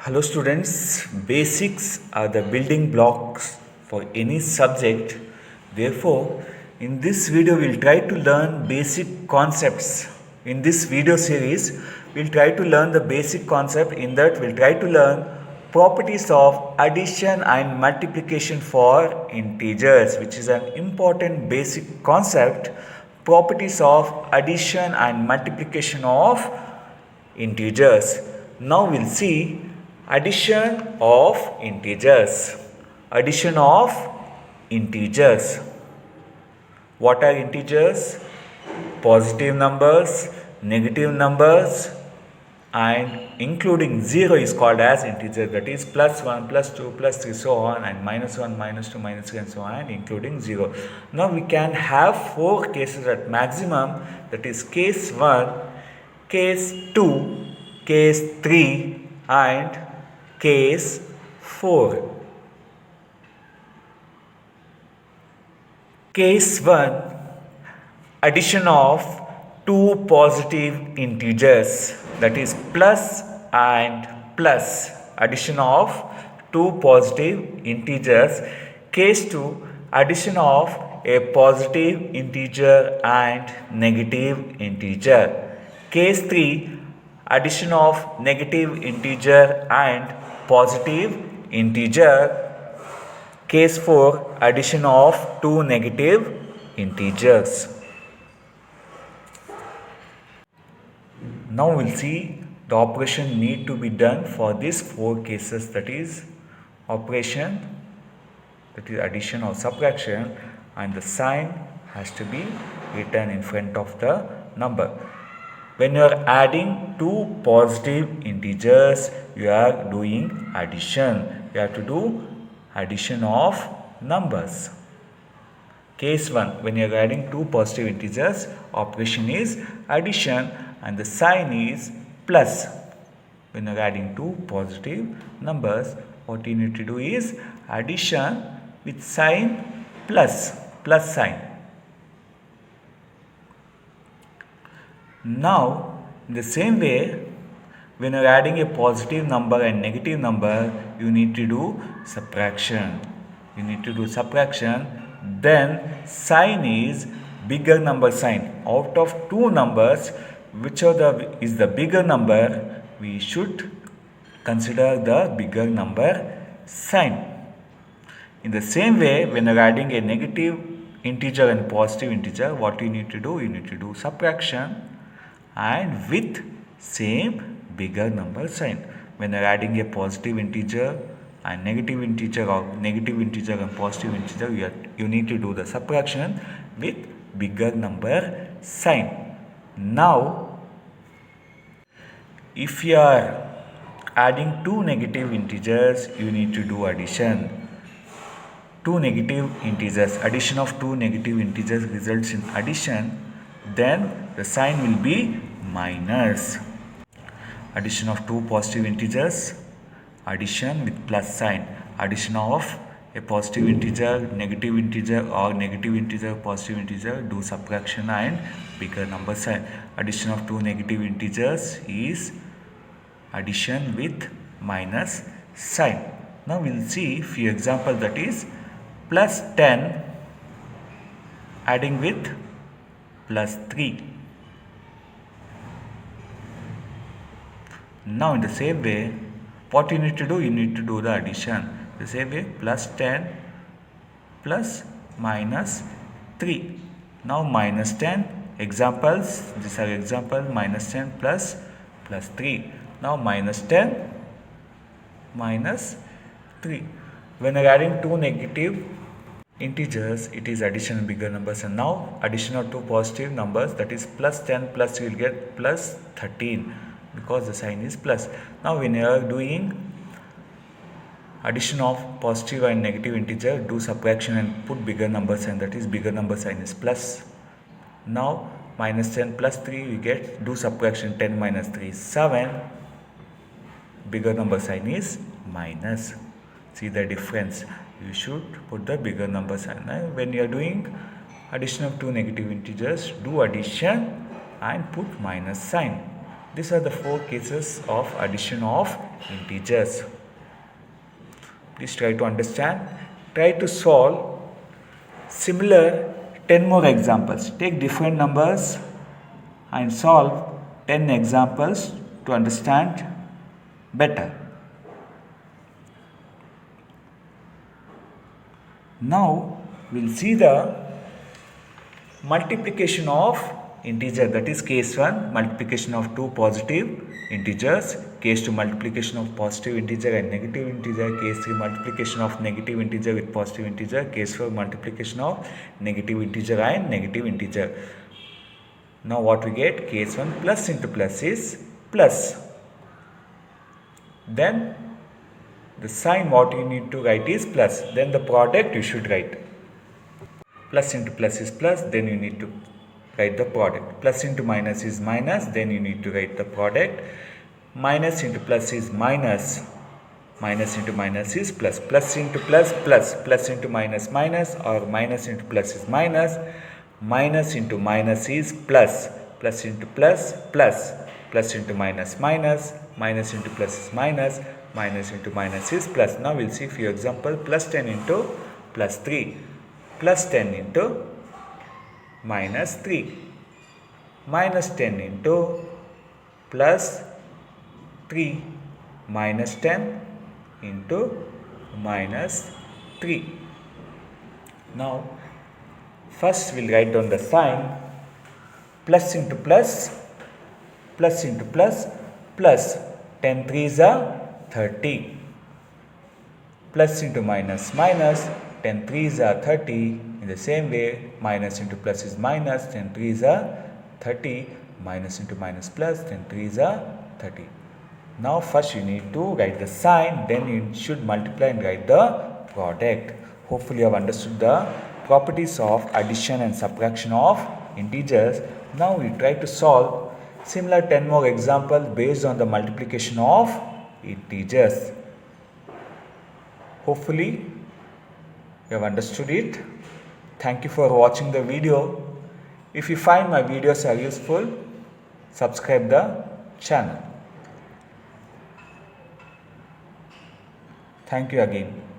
Hello students, basics are the building blocks for any subject. Therefore, in this video we'll try to learn basic concepts. In this video series, we'll try to learn the basic concept. In that we'll try to learn properties of addition and multiplication for integers, which is an important basic concept. Properties of addition and multiplication of integers. Now we'll see addition of integers. Addition of integers. What are integers? Positive numbers, negative numbers, and including 0 is called as integer, that is plus 1, plus 2, plus 3, so on, and minus 1, minus 2, minus 3 and so on, including 0. Now we can have 4 cases at maximum, that is case 1, case 2, case 3 and case 4. Case 1, addition of two positive integers, that is plus and plus. Addition of two positive integers. Case 2, addition of a positive integer and negative integer. Case 3, addition of negative integer and positive integer. Case 4, addition of two negative integers. Now we'll see the operation need to be done for these 4 cases, that is operation, that is addition or subtraction, and the sign has to be written in front of the number. When you are adding two positive integers, you are doing addition. You have to do addition of numbers. Case 1, when you are adding two positive integers, operation is addition and the sign is plus. When you are adding two positive numbers, what you need to do is addition with sign plus sign. Now, in the same way, when you are adding a positive number and negative number, you need to do subtraction. Then sign is bigger number sign. Out of two numbers, whichever is the bigger number, we should consider the bigger number sign. In the same way, when you are adding a negative integer and positive integer, what you need to do? You need to do subtraction and with same bigger number sign. When you are adding a positive integer and negative integer, or negative integer and positive integer, you need to do the subtraction with bigger number sign. Now, if you are adding two negative integers, you need to do addition. Two negative integers, addition of two negative integers results in addition, then the sign will be minus. Addition of two positive integers, addition with plus sign. Addition of a positive integer, negative integer, or negative integer, positive integer, do subtraction and bigger number sign. Addition of two negative integers is addition with minus sign. Now we will see few examples, that is plus 10 adding with plus 3. Now in the same way, what you need to do? You need to do the addition. The same way, plus 10 plus minus 3. Now minus 10, examples, these are examples, minus 10 plus 3. Now minus 10 minus 3. When you are adding two negative integers, it is addition bigger numbers, and now addition of two positive numbers, that is plus 10 plus you will get plus 13 because the sign is plus. Now when you are doing addition of positive and negative integer, do subtraction and put bigger number sign, that is bigger number sign is plus. Now minus 10 plus 3 we get, do subtraction, 10 minus 3 is 7, bigger number sign is minus. See the difference. You should put the bigger number sign. When you are doing addition of two negative integers, do addition and put minus sign. These are the 4 cases of addition of integers. Please try to understand. Try to solve similar 10 more examples. Take different numbers and solve 10 examples to understand better. Now we'll see the multiplication of integer, that is case 1 multiplication of two positive integers, case 2 multiplication of positive integer and negative integer, case 3 multiplication of negative integer with positive integer, case 4 multiplication of negative integer and negative integer. Now what we get, case 1 plus into plus is plus. Then the sign what you need to write is plus. Then the product you should write. Plus into plus is plus, then you need to write the product. Plus into minus is minus, then you need to write the product. Minus into plus is minus. Minus into minus is plus. Plus into plus, plus. Plus into minus, minus, or minus into plus is minus. Minus into minus is plus. Plus into plus, plus. Plus into minus, minus. Minus into plus is minus. Minus into minus is plus. Now we'll see few example. Plus 10 into plus 3. Plus 10 into minus 3. Minus 10 into plus 3. Minus 10 into minus 3. Now first we'll write down the sign. Plus into plus. Plus into plus. Plus 10 3s are 30. Plus into minus, minus 10 3s are 30. In the same way, minus into plus is minus, 10 3s are 30. Minus into minus plus, 10 3s are 30. Now first you need to write the sign, then you should multiply and write the product. Hopefully you have understood the properties of addition and subtraction of integers. Now we try to solve similar 10 more examples based on the multiplication of integers. Hopefully you have understood it. Thank you for watching the video. If you find my videos are useful, subscribe the channel. Thank you again.